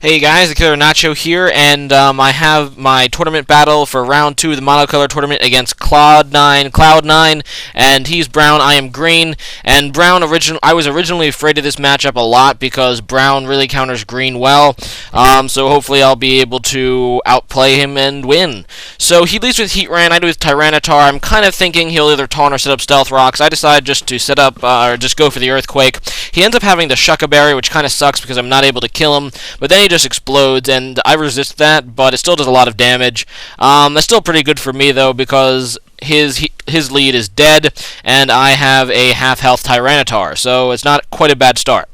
Hey guys, TheKillerNacho here, and I have my tournament battle for round 2 of the Monocolor tournament against Clod9CloudNine, and he's brown, I am green, and I was originally afraid of this matchup a lot because brown really counters green well, so hopefully I'll be able to outplay him and win. So he leads with Heatran, I do with Tyranitar. I'm kind of thinking he'll either taunt or set up Stealth Rocks. I decide just to set up, or just go for the Earthquake. He ends up having the Shucka Berry, which kind of sucks because I'm not able to kill him, but then he just explodes, and I resist that, but it still does a lot of damage. That's still pretty good for me, though, because his lead is dead, and I have a half-health Tyranitar, so it's not quite a bad start.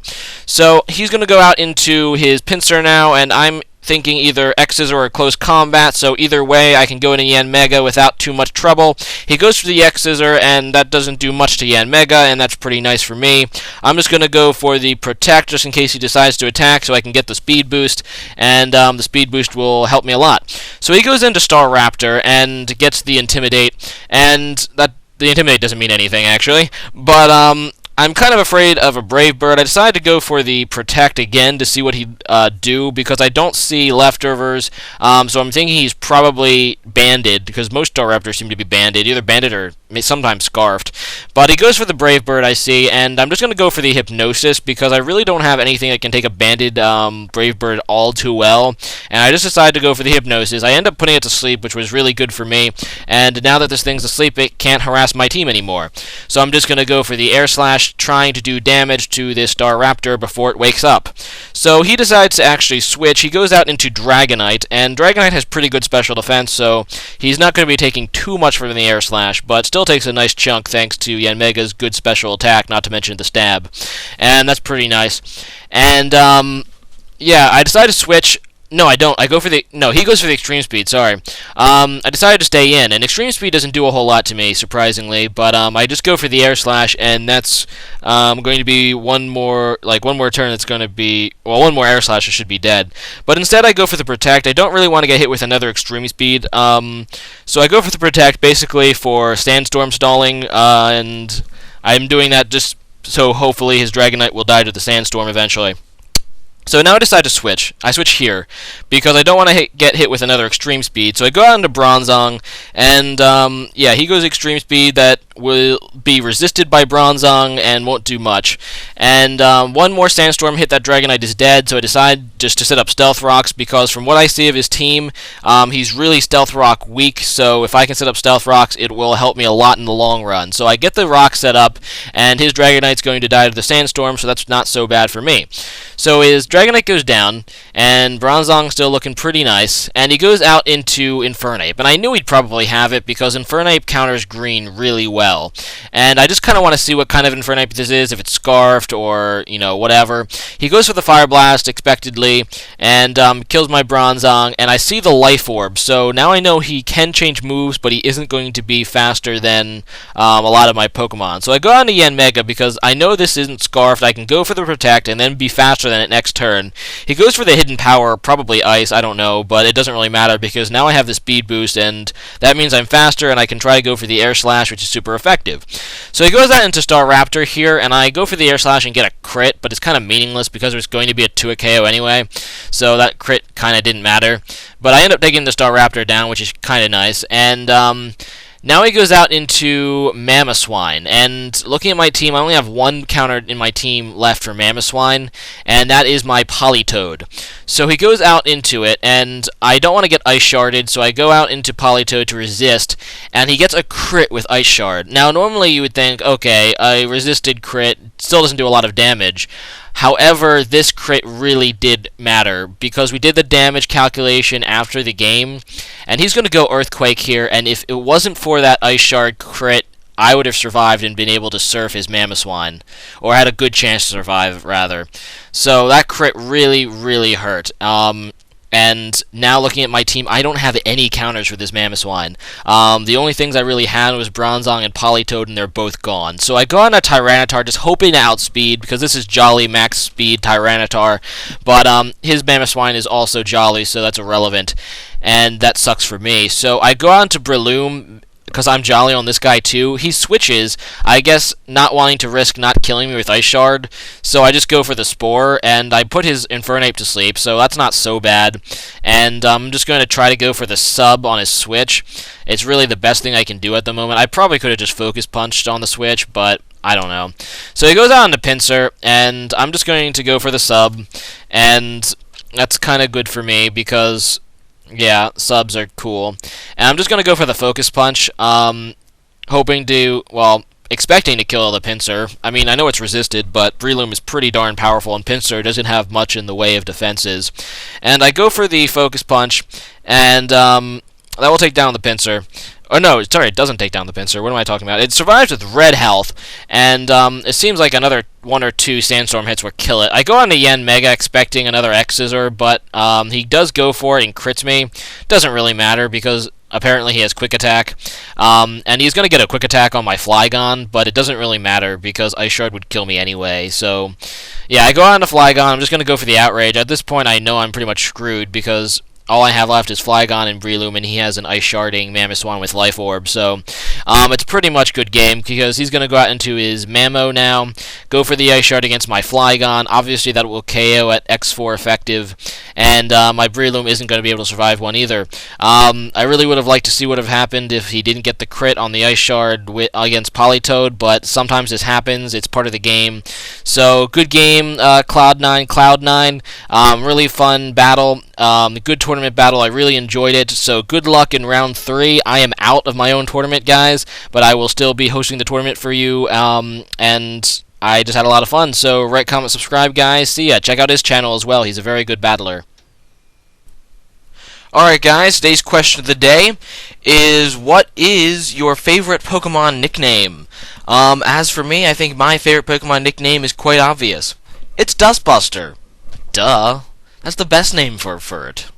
So he's going to go out into his Pinsir now, and I'm thinking either X-Scissor or close combat, so either way I can go into Yanmega without too much trouble. He goes for the X-Scissor, and that doesn't do much to Yanmega, and that's pretty nice for me. I'm just going to go for the Protect just in case he decides to attack so I can get the speed boost, and the speed boost will help me a lot. So he goes into Staraptor and gets the Intimidate, and the Intimidate doesn't mean anything actually, but I'm kind of afraid of a Brave Bird. I decided to go for the Protect again to see what he'd do, because I don't see leftovers, so I'm thinking he's probably banded, because most Staraptors seem to be banded, either banded or sometimes scarfed. But he goes for the Brave Bird, I see, and I'm just going to go for the Hypnosis, because I really don't have anything that can take a banded Brave Bird all too well, and I just decided to go for the Hypnosis. I end up putting it to sleep, which was really good for me, and now that this thing's asleep, it can't harass my team anymore. So I'm just going to go for the Air Slash, trying to do damage to this Staraptor before it wakes up. So he decides to actually switch. He goes out into Dragonite, and Dragonite has pretty good special defense, so he's not going to be taking too much from the Air Slash, but still takes a nice chunk thanks to Yanmega's good special attack, not to mention the stab. And that's pretty nice. And, yeah, I decided to switch. No, I don't. He goes for the Extreme Speed, sorry. I decided to stay in, and Extreme Speed doesn't do a whole lot to me, surprisingly, but I just go for the Air Slash, and that's going to be one more turn that's going to be, well, one more Air Slash, I should be dead. But instead I go for the Protect. I don't really want to get hit with another Extreme Speed, so I go for the Protect, basically for Sandstorm stalling, and I'm doing that just so hopefully his Dragonite will die to the Sandstorm eventually. So now I decide to switch. I switch here, because I don't want to get hit with another Extreme Speed. So I go out into Bronzong, and yeah, he goes Extreme Speed that will be resisted by Bronzong and won't do much. And one more Sandstorm hit, that Dragonite is dead, so I decide just to set up Stealth Rocks, because from what I see of his team, he's really Stealth Rock weak, so if I can set up Stealth Rocks, it will help me a lot in the long run. So I get the rock set up, and his Dragonite's going to die to the Sandstorm, so that's not so bad for me. So his Dragonite goes down, and Bronzong's still looking pretty nice, and he goes out into Infernape, and I knew he'd probably have it because Infernape counters green really well, and I just kind of want to see what kind of Infernape this is, if it's scarfed or, you know, whatever. He goes for the Fire Blast, expectedly, and kills my Bronzong, and I see the Life Orb, so now I know he can change moves, but he isn't going to be faster than a lot of my Pokemon. So I go on to Yanmega because I know this isn't scarfed. I can go for the Protect and then be faster than it next turn. He goes for the Hidden Power, probably Ice, I don't know, but it doesn't really matter because now I have the speed boost, and that means I'm faster, and I can try to go for the Air Slash, which is super effective. So he goes out into Staraptor here, and I go for the Air Slash and get a crit, but it's kind of meaningless because there's going to be a 2-hit KO anyway, so that crit kind of didn't matter. But I end up taking the Staraptor down, which is kind of nice, and now he goes out into Mamoswine, and looking at my team, I only have one counter in my team left for Mamoswine, and that is my Politoed. So he goes out into it, and I don't want to get Ice Sharded, so I go out into Politoed to resist, and he gets a crit with Ice Shard. Now, normally you would think, okay, I resisted crit, still doesn't do a lot of damage. However, this crit really did matter, because we did the damage calculation after the game, and he's going to go Earthquake here, and if it wasn't for that Ice Shard crit, I would have survived and been able to surf his Mamoswine, or had a good chance to survive, rather. So that crit really, really hurt. And now looking at my team, I don't have any counters for this Mamoswine. The only things I really had was Bronzong and Politoed, and they're both gone. So I go on a Tyranitar, just hoping to outspeed, because this is Jolly Max Speed Tyranitar, but his Mamoswine is also Jolly, so that's irrelevant, and that sucks for me. So I go on to Breloom, because I'm jolly on this guy too. He switches, I guess, not wanting to risk not killing me with Ice Shard, so I just go for the Spore, and I put his Infernape to sleep, so that's not so bad. And I'm just going to try to go for the sub on his switch. It's really the best thing I can do at the moment. I probably could have just Focus Punched on the switch, but I don't know. So he goes out into Pinsir, and I'm just going to go for the sub, and that's kind of good for me because, yeah, subs are cool. And I'm just going to go for the Focus Punch, hoping to, well, expecting to kill the Pinsir. I mean, I know it's resisted, but Breloom is pretty darn powerful, and Pinsir doesn't have much in the way of defenses. And I go for the Focus Punch, and that will take down the Pinsir. Oh, no, sorry, it doesn't take down the Pinsir. What am I talking about? It survives with red health, and it seems like another 1 or 2 Sandstorm hits will kill it. I go on to Yanmega expecting another X-Scissor, but he does go for it and crits me. Doesn't really matter because apparently he has Quick Attack, and he's going to get a Quick Attack on my Flygon, but it doesn't really matter because Ice Shard would kill me anyway. So, yeah, I go on to Flygon. I'm just going to go for the Outrage. At this point, I know I'm pretty much screwed because all I have left is Flygon and Breloom, and he has an Ice Sharding Mamoswine with Life Orb, so it's pretty much good game, because he's going to go out into his Mamo now, go for the Ice Shard against my Flygon. Obviously that will KO at X4 effective, and my Breloom isn't going to be able to survive one either. I really would have liked to see what would have happened if he didn't get the crit on the Ice Shard against Politoed, but sometimes this happens, it's part of the game. So, good game, Cloud9, really fun battle, good tournament battle. I really enjoyed it, so good luck in round 3. I am out of my own tournament, guys, but I will still be hosting the tournament for you, and I just had a lot of fun. So rate, comment, subscribe, guys. See ya. Check out his channel as well. He's a very good battler. Alright, guys, today's question of the day is, what is your favorite Pokemon nickname? As for me, I think my favorite Pokemon nickname is quite obvious. It's Dustbuster. Duh. That's the best name for it.